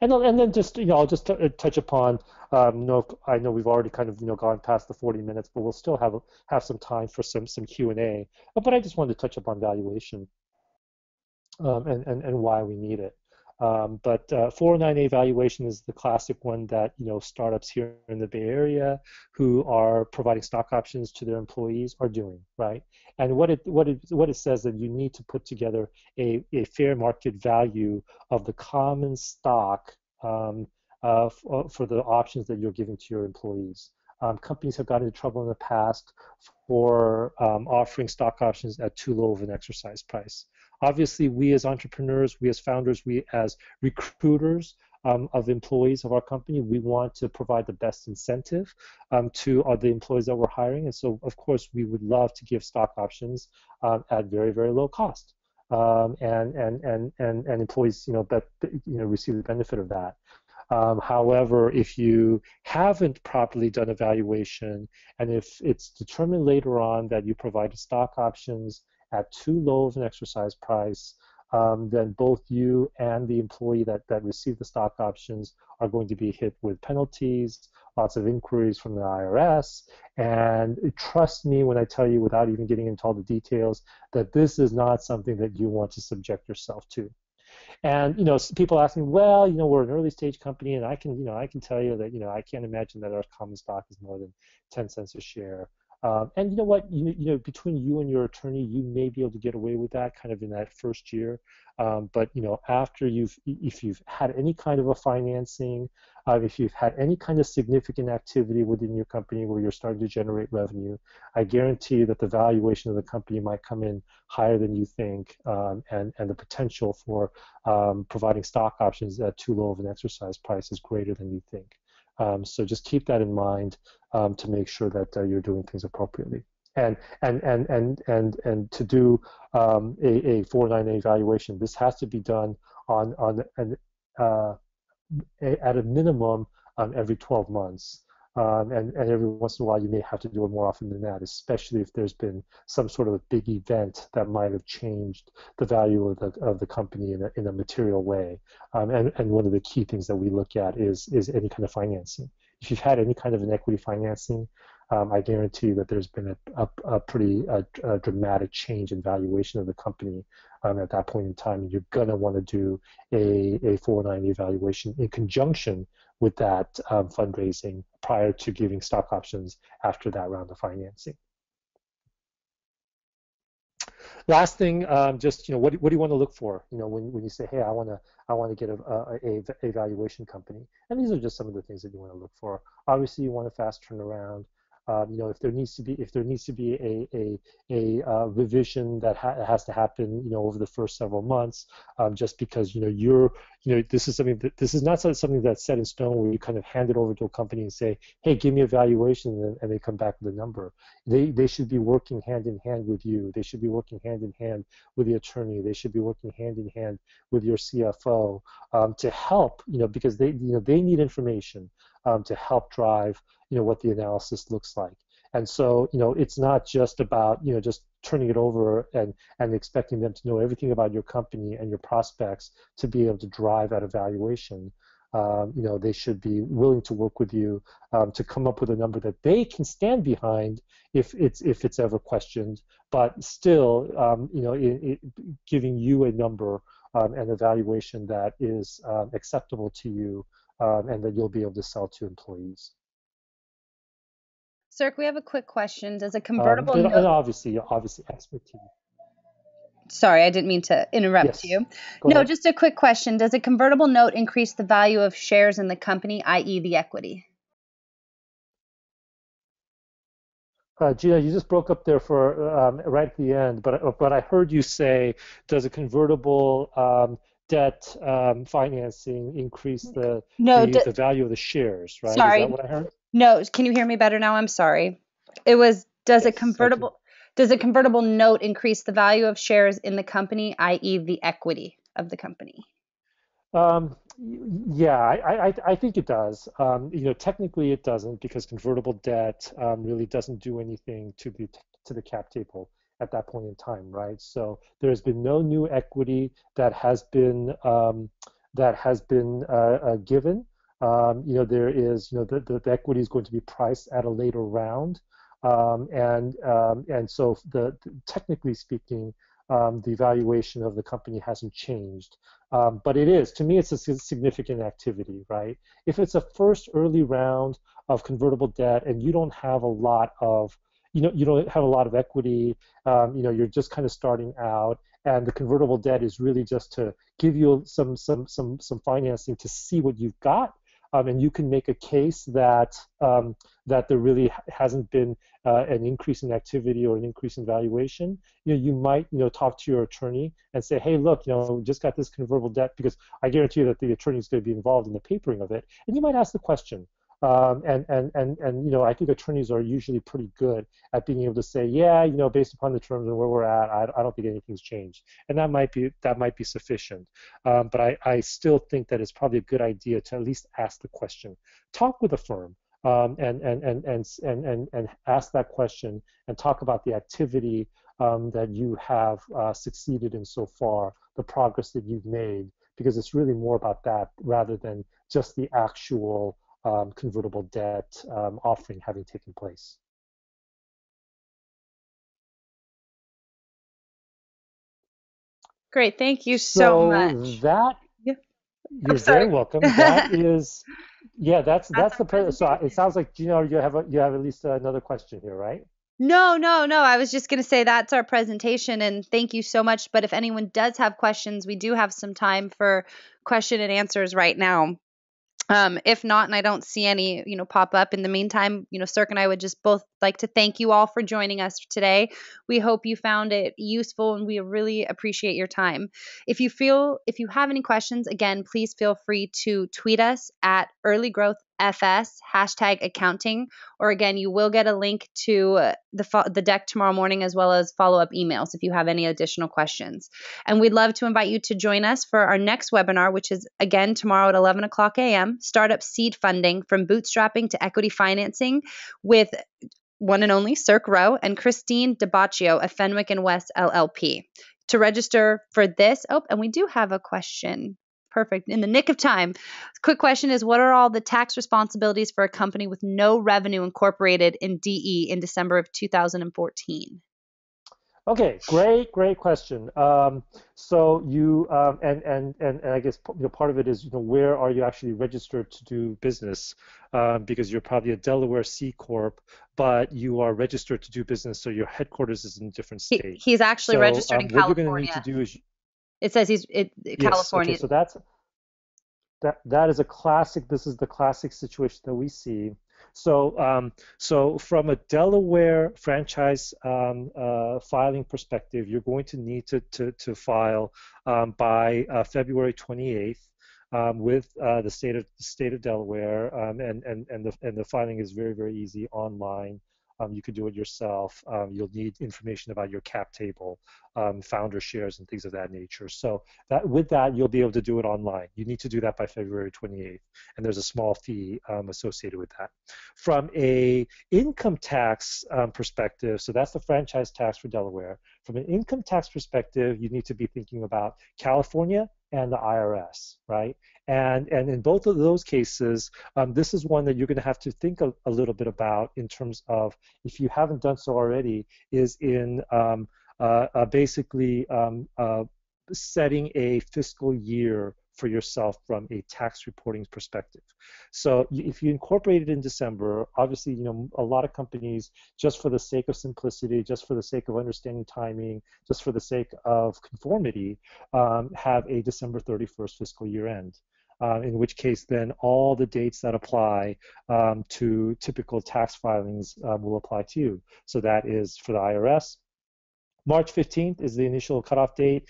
And then just I'll just touch upon I know we've already kind of gone past the 40 minutes, but we'll still have some time for some Q&A. But I just wanted to touch upon valuation and why we need it. But 409A valuation is the classic one that startups here in the Bay Area who are providing stock options to their employees are doing, right? And what it says that you need to put together a fair market value of the common stock for the options that you're giving to your employees. Companies have gotten into trouble in the past for offering stock options at too low of an exercise price. Obviously, we as entrepreneurs, we as founders, we as recruiters of employees of our company, we want to provide the best incentive to the employees that we're hiring. And so, of course, we would love to give stock options at very, very low cost. and employees, receive the benefit of that. However, if you haven't properly done evaluation, and if it's determined later on that you provided stock options at too low of an exercise price, then both you and the employee that received the stock options are going to be hit with penalties, lots of inquiries from the IRS. And trust me when I tell you, without even getting into all the details, that this is not something that you want to subject yourself to. And people ask me, well, we're an early stage company, and I can tell you that I can't imagine that our common stock is more than 10 cents a share. And you know what? Between you and your attorney, you may be able to get away with that kind of in that first year. But after if you've had any kind of a financing, if you've had any kind of significant activity within your company where you're starting to generate revenue, I guarantee you that the valuation of the company might come in higher than you think, and the potential for providing stock options at too low of an exercise price is greater than you think. So just keep that in mind to make sure that you're doing things appropriately. And to do a 409A evaluation, this has to be done on at a minimum every 12 months. And every once in a while, you may have to do it more often than that, especially if there's been some sort of a big event that might have changed the value of the company in a material way. And one of the key things that we look at is any kind of financing. If you've had any kind of an equity financing, I guarantee you that there's been a pretty dramatic change in valuation of the company at that point in time. And you're going to want to do a 409 evaluation in conjunction with that fundraising prior to giving stock options after that round of financing. Last thing, just what do you want to look for? When you say, hey, I want to get a valuation company, and these are just some of the things that you want to look for. Obviously, you want a fast turnaround. If there needs to be a revision that has to happen, over the first several months, just because this is not something that's set in stone where you kind of hand it over to a company and say, hey, give me a valuation, and they come back with a number. They should be working hand in hand with you. They should be working hand in hand with the attorney. They should be working hand in hand with your CFO to help, because they need information to help drive what the analysis looks like. And so it's not just about just turning it over and expecting them to know everything about your company and your prospects to be able to drive that evaluation. They should be willing to work with you to come up with a number that they can stand behind if it's ever questioned, but still giving you a number and evaluation that is acceptable to you and that you'll be able to sell to employees. Sir, we have a quick question. Does a convertible And note... obviously expertise. Sorry, I didn't mean to interrupt Yes, you. go No, ahead. just a quick question. Does a convertible note increase the value of shares in the company, i.e. the equity? Gina, you just broke up there for right at the end, but I heard you say, does a convertible debt financing increase the No, value of the shares, right? Is that sorry. what I heard? No, can you hear me better now? I'm sorry. It was, does a Yes, I can. convertible note increase the value of shares in the company, i.e. the equity of the company? Yeah, I think it does. Technically it doesn't because convertible debt really doesn't do anything to the cap table at that point in time, right? So there's been no new equity that has been given. There is, the equity is going to be priced at a later round, and so technically speaking, the valuation of the company hasn't changed. But it is, to me, it's a significant activity, right? If it's a first early round of convertible debt and you don't have a lot of, you don't have a lot of equity, you're just kind of starting out, and the convertible debt is really just to give you some financing to see what you've got, and you can make a case that that there really hasn't been an increase in activity or an increase in valuation. You might talk to your attorney and say, hey, look, we just got this convertible debt, because I guarantee you that the attorney is going to be involved in the papering of it, and you might ask the question, I think attorneys are usually pretty good at being able to say, yeah, based upon the terms and where we're at, I don't think anything's changed, and that might be sufficient. But I still think that it's probably a good idea to at least ask the question, talk with a firm, and ask that question and talk about the activity that you have succeeded in so far, the progress that you've made, because it's really more about that rather than just the actual convertible debt offering having taken place. Great. Thank you so So much. that Yeah. I'm you're very sorry. welcome. That is, yeah, that's That's that's our so it presentation. sounds like Gino, you have at least another question here, right? No, no, no. I was just going to say that's our presentation and thank you so much. But if anyone does have questions, we do have some time for question and answers right now. If not, and I don't see any, pop up in the meantime, Cirque and I would just both like to thank you all for joining us today. We hope you found it useful and we really appreciate your time. If you have any questions, again, please feel free to tweet us at earlygrowthfs #accounting, or again, you will get a link to the deck tomorrow morning as well as follow-up emails if you have any additional questions. And we'd love to invite you to join us for our next webinar, which is again tomorrow at 11 o'clock a.m. Startup Seed Funding from Bootstrapping to Equity Financing with one and only Cirque Row and Christine DeBaccio of Fenwick and West LLP. To register for this, and we do have a question. Perfect. In the nick of time. Quick question is, what are all the tax responsibilities for a company with no revenue incorporated in DE in December of 2014? Okay, great question. So you and I guess part of it is where are you actually registered to do business? Because you're probably a Delaware C corp, but you are registered to do business, so your headquarters is in a different state. He's actually So registered in what you're going to need to California. do is It says yes, okay. California. So that is a classic. This is the classic situation that we see. So from a Delaware franchise filing perspective, you're going to need to file by February 28th with the state of Delaware, and the filing is very easy online. You could do it yourself. You'll need information about your cap table, founder shares, and things of that nature. So with that, you'll be able to do it online. You need to do that by February 28th, and there's a small fee associated with that. From a income tax perspective, so that's the franchise tax for Delaware. From an income tax perspective, you need to be thinking about California and the IRS, right? And in both of those cases, this is one that you're going to have to think a little bit about in terms of, if you haven't done so already, is in basically setting a fiscal year for yourself from a tax reporting perspective. So if you incorporate it in December, obviously, a lot of companies, just for the sake of simplicity, just for the sake of understanding timing, just for the sake of conformity, have a December 31st fiscal year end. In which case, then all the dates that apply to typical tax filings will apply to you. So that is for the IRS. March 15th is the initial cutoff date.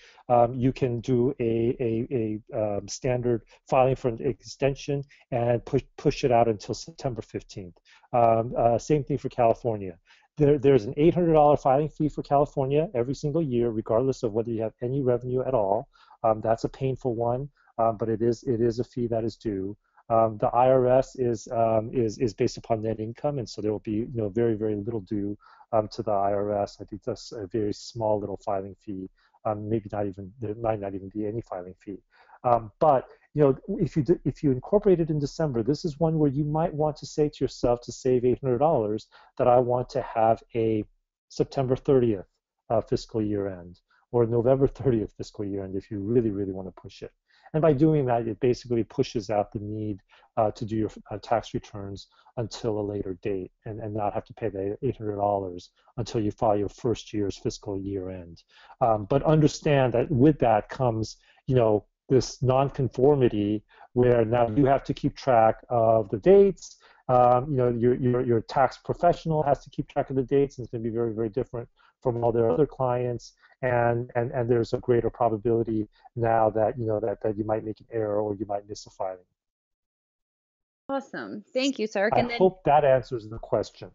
You can do a standard filing for an extension and push it out until September 15th. Same thing for California. There's an $800 filing fee for California every single year, regardless of whether you have any revenue at all. That's a painful one, but it is a fee that is due. The IRS is based upon net income, and so there will be very little due to the IRS. I think that's a very small little filing fee. Maybe not even, there might not even be any filing fee. But if you incorporate it in December, this is one where you might want to say to yourself, to save $800, that I want to have a September 30th fiscal year end, or November 30th fiscal year end, if you really want to push it. And by doing that, it basically pushes out the need to do your tax returns until a later date, and not have to pay the $800 until you file your first year's fiscal year end. But understand that with that comes, this nonconformity, where now you have to keep track of the dates. Your tax professional has to keep track of the dates, and it's going to be very different from all their other clients. And there's a greater probability now that that you might make an error or you might miss a filing. Awesome. Thank you, sir. I And then, hope that answers the question.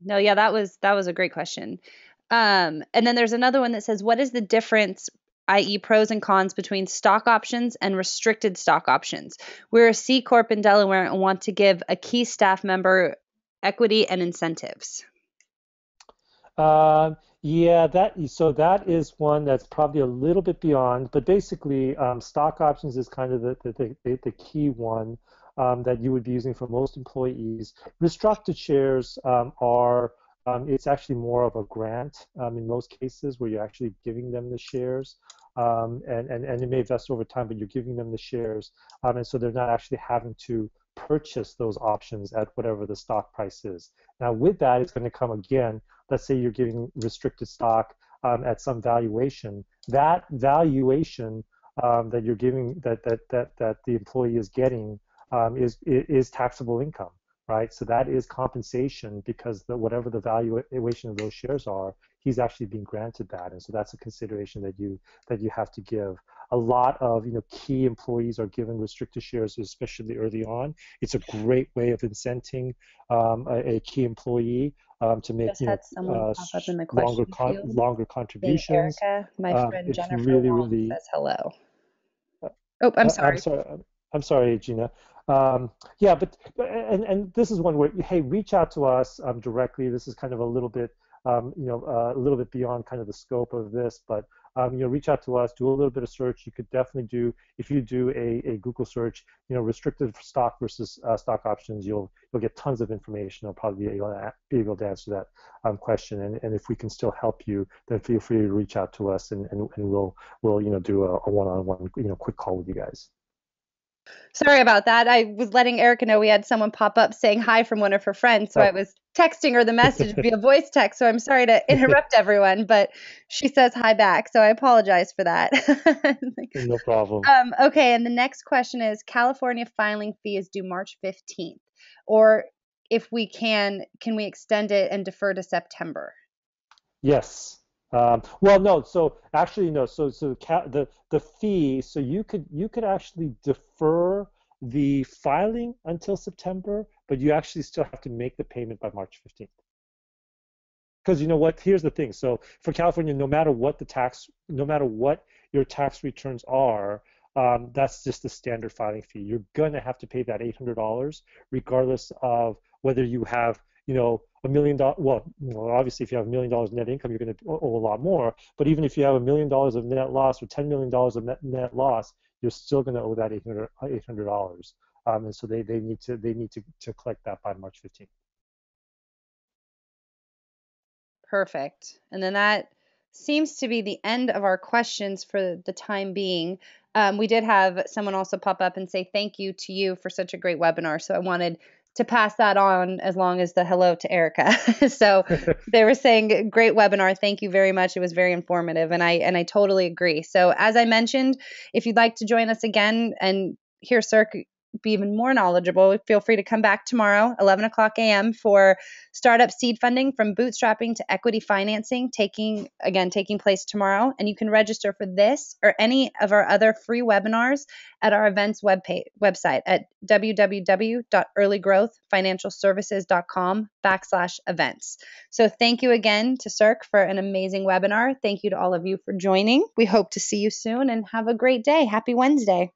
no, yeah, that was a great question. And then there's another one that says, what is the difference, i.e., pros and cons between stock options and restricted stock options? We're a C corp in Delaware and want to give a key staff member equity and incentives. Yeah, that is one that's probably a little bit beyond, but basically, stock options is kind of the key one that you would be using for most employees. Restricted shares are it's actually more of a grant in most cases where you're actually giving them the shares. And it may vest over time, but you're giving them the shares, and so they're not actually having to purchase those options at whatever the stock price is. Now, with that, it's going to come again. Let's say you're giving restricted stock at some valuation. That valuation that you're giving, that the employee is getting, is taxable income, right? So that is compensation because whatever the valuation of those shares are, he's actually being granted that, and so that's a consideration that you have to give. A lot of key employees are given restricted shares, especially early on. It's a great way of incenting a key employee to make Just had someone pop up in the question field longer saying, contributions. Erica, my friend It's Jennifer really Wong really. says hello. Oh, I'm I'm sorry. sorry. I'm sorry, Gina. Yeah, but and this is one where, hey, reach out to us directly. This is kind of a little bit a little bit beyond kind of the scope of this, but reach out to us. Do a little bit of search. You could definitely do, if you do a Google search, restricted stock versus stock options. You'll get tons of information. I'll probably be able to answer that question. And if we can still help you, then feel free to reach out to us, and we'll do a one-on-one quick call with you guys. Sorry about that. I was letting Erica know we had someone pop up saying hi from one of her friends. So I Oh. was texting her the message via voice text. So I'm sorry to interrupt everyone, but she says hi back. So I apologize for that. No problem. Okay. And the next question is, California filing fee is due March 15th. Or if we can we extend it and defer to September? Yes. Well, no. So actually, no. So the fee. So you could actually defer the filing until September, but you actually still have to make the payment by March 15th. Because you know what? Here's the thing. So for California, no matter what your tax returns are, that's just the standard filing fee. You're gonna have to pay that $800 regardless of whether you have, $1 million. Well, obviously, if you have $1 million net income, you're gonna owe a lot more. But even if you have $1 million of net loss or $10 million of net loss, you're still gonna owe that $800. And so they need to collect that by March 15th. Perfect. And then that seems to be the end of our questions for the time being. We did have someone also pop up and say thank you to you for such a great webinar. So I wanted to pass that on as long as the hello to Erica. So they were saying great webinar. Thank you very much. It was very informative, and I totally agree. So as I mentioned, if you'd like to join us again and hear Cirque be even more knowledgeable, feel free to come back tomorrow, 11 o'clock a.m. for startup seed funding from bootstrapping to equity financing, taking place tomorrow. And you can register for this or any of our other free webinars at our events website at www.earlygrowthfinancialservices.com/events. So thank you again to Cirque for an amazing webinar. Thank you to all of you for joining. We hope to see you soon and have a great day. Happy Wednesday.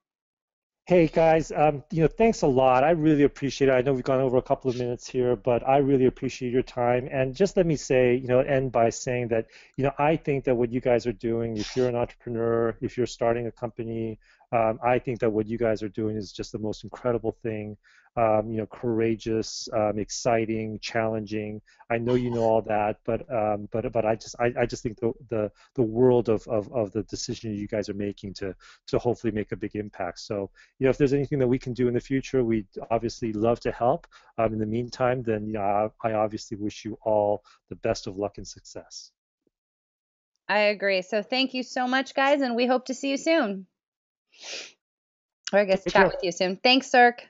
Hey guys, thanks a lot. I really appreciate it. I know we've gone over a couple of minutes here, but I really appreciate your time. And just let me say, end by saying that, I think that what you guys are doing, if you're an entrepreneur, if you're starting a company, I think that what you guys are doing is just the most incredible thing. Courageous, exciting, challenging. I know you know all that, but I just think the world of the decision you guys are making to hopefully make a big impact. So if there's anything that we can do in the future, we'd obviously love to help. In the meantime, then I obviously wish you all the best of luck and success. I agree. So thank you so much, guys, and we hope to see you soon. Or I guess Take chat care. with you soon. Thanks, Cirque.